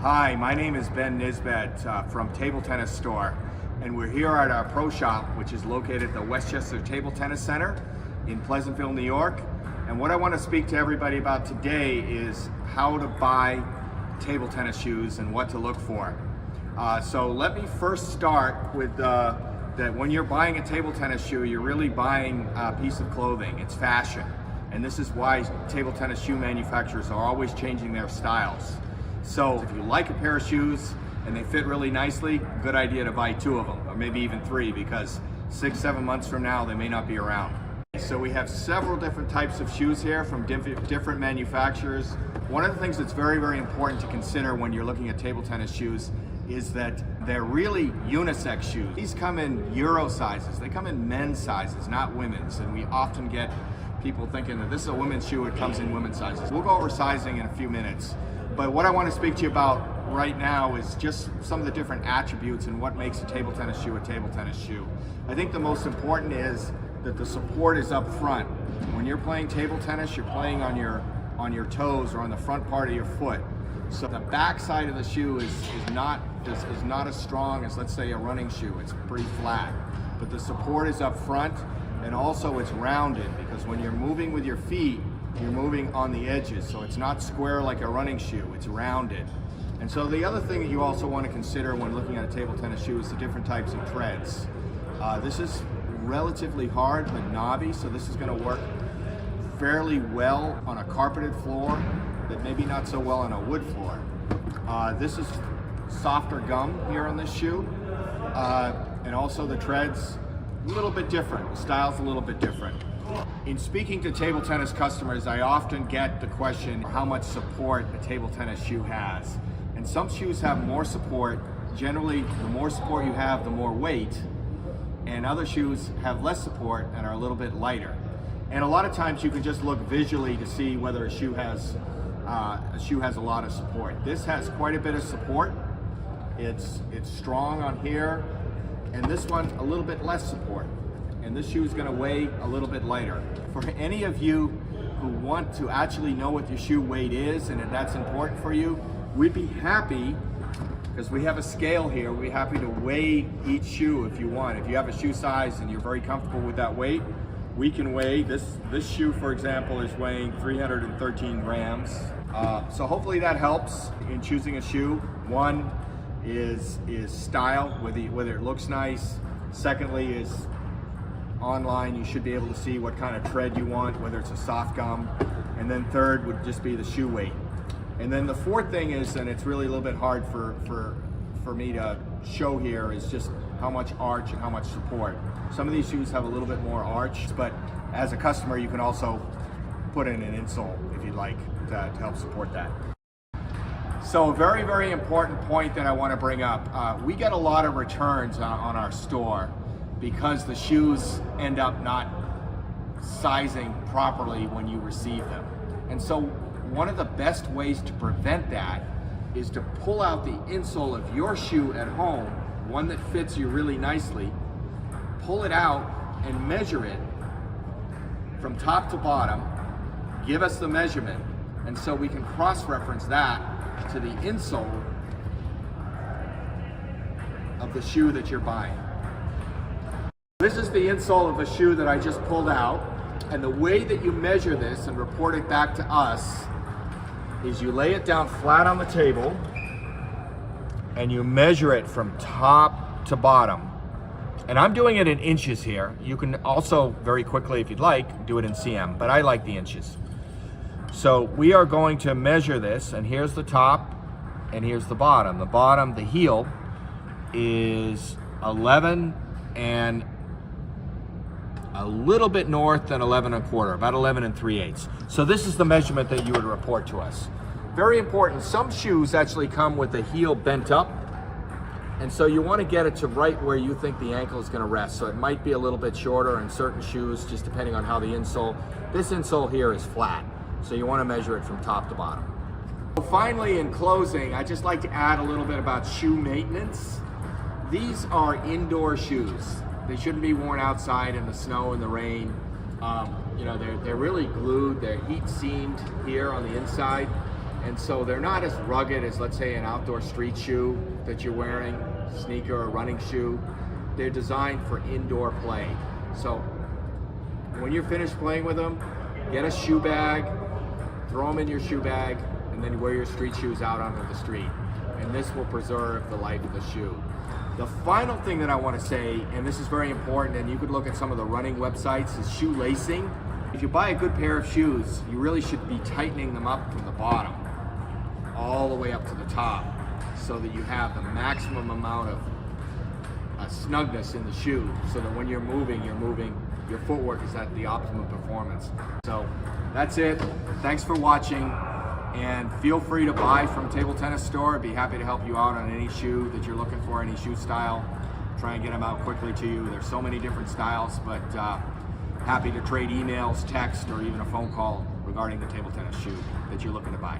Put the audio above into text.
Hi, my name is Ben Nisbet from TableTennisStore, and we're here at our Pro Shop, which is located at the Westchester Table Tennis Center in Pleasantville, New York. And what I want to speak to everybody about today is how to buy table tennis shoes and what to look for. So let me first start with that when you're buying a table tennis shoe, you're really buying a piece of clothing. It's fashion. And this is why table tennis shoe manufacturers are always changing their styles. So if you like a pair of shoes and they fit really nicely, good idea to buy 2 of them, or maybe even 3, because 6-7 months from now, they may not be around. So we have several different types of shoes here from different manufacturers. One of the things that's very, very important to consider when you're looking at table tennis shoes is that they're really unisex shoes. These come in Euro sizes. They come in men's sizes, not women's. And we often get people thinking that this is a women's shoe, it comes in women's sizes. We'll go over sizing in a few minutes. But what I want to speak to you about right now is just some of the different attributes and what makes a table tennis shoe a table tennis shoe. I think the most important is that the support is up front. When you're playing table tennis, you're playing on your toes or on the front part of your foot. So the back side of the shoe is not as strong as, let's say, a running shoe. It's pretty flat. But the support is up front, and also it's rounded, because when you're moving with your feet, you're moving on the edges, so it's not square like a running shoe, it's rounded. And so the other thing that you also want to consider when looking at a table tennis shoe is the different types of treads. This is relatively hard but knobby, so this is going to work fairly well on a carpeted floor, but maybe not so well on a wood floor. This is softer gum here on this shoe, and also the treads a little bit different, the style's a little bit different. In speaking to table tennis customers, I often get the question how much support a table tennis shoe has. And some shoes have more support. Generally, the more support you have, the more weight. And other shoes have less support and are a little bit lighter. And a lot of times you can just look visually to see whether a shoe has a lot of support. This has quite a bit of support. It's strong on here, and this one a little bit less support. And this shoe is going to weigh a little bit lighter. For any of you who want to actually know what your shoe weight is, and if that's important for you, we'd be happy, because we have a scale here, we'd be happy to weigh each shoe if you want. If you have a shoe size and you're very comfortable with that weight, we can weigh. This shoe, for example, is weighing 313 grams. So hopefully that helps in choosing a shoe. One is style, whether it looks nice. Secondly is online, you should be able to see what kind of tread you want, whether it's a soft gum. And then third would just be the shoe weight. And then the fourth thing is, and it's really a little bit hard for me to show here, is just how much arch and how much support. Some of these shoes have a little bit more arch, but as a customer you can also put in an insole if you'd like to help support that. So a very, very important point that I want to bring up. We get a lot of returns on our store because the shoes end up not sizing properly when you receive them. And so one of the best ways to prevent that is to pull out the insole of your shoe at home, one that fits you really nicely, pull it out and measure it from top to bottom, give us the measurement, and so we can cross-reference that to the insole of the shoe that you're buying. This is the insole of the shoe that I just pulled out, and the way that you measure this and report it back to us is you lay it down flat on the table and you measure it from top to bottom. And I'm doing it in inches here. You can also, very quickly if you'd like, do it in cm, but I like the inches. So we are going to measure this, and here's the top and here's the bottom. The bottom, the heel, is 11 and a little bit north than 11 1/4, about 11 3/8. So this is the measurement that you would report to us. Very important, some shoes actually come with the heel bent up, and so you want to get it to right where you think the ankle is going to rest. So it might be a little bit shorter in certain shoes, just depending on how the insole. This insole here is flat, so you want to measure it from top to bottom. Finally, in closing, I'd just like to add a little bit about shoe maintenance. These are indoor shoes. They shouldn't be worn outside in the snow and the rain. You know, they're really glued, they're heat seamed here on the inside, And so they're not as rugged as, let's say, an outdoor street shoe that you're wearing, sneaker or running shoe. They're designed for indoor play. So when you're finished playing with them, get a shoe bag, throw them in your shoe bag, and then wear your street shoes out onto the street. And this will preserve the life of the shoe. The final thing that I want to say, and this is very important, and you could look at some of the running websites, is shoe lacing. If you buy a good pair of shoes, you really should be tightening them up from the bottom all the way up to the top, so that you have the maximum amount of snugness in the shoe, so that when you're moving, your footwork is at the optimum performance. So that's it. Thanks for watching, and feel free to buy from Table Tennis Store. I'd be happy to help you out on any shoe that you're looking for, any shoe style. Try and get them out quickly to you. There's so many different styles, but happy to trade emails, text, or even a phone call regarding the table tennis shoe that you're looking to buy.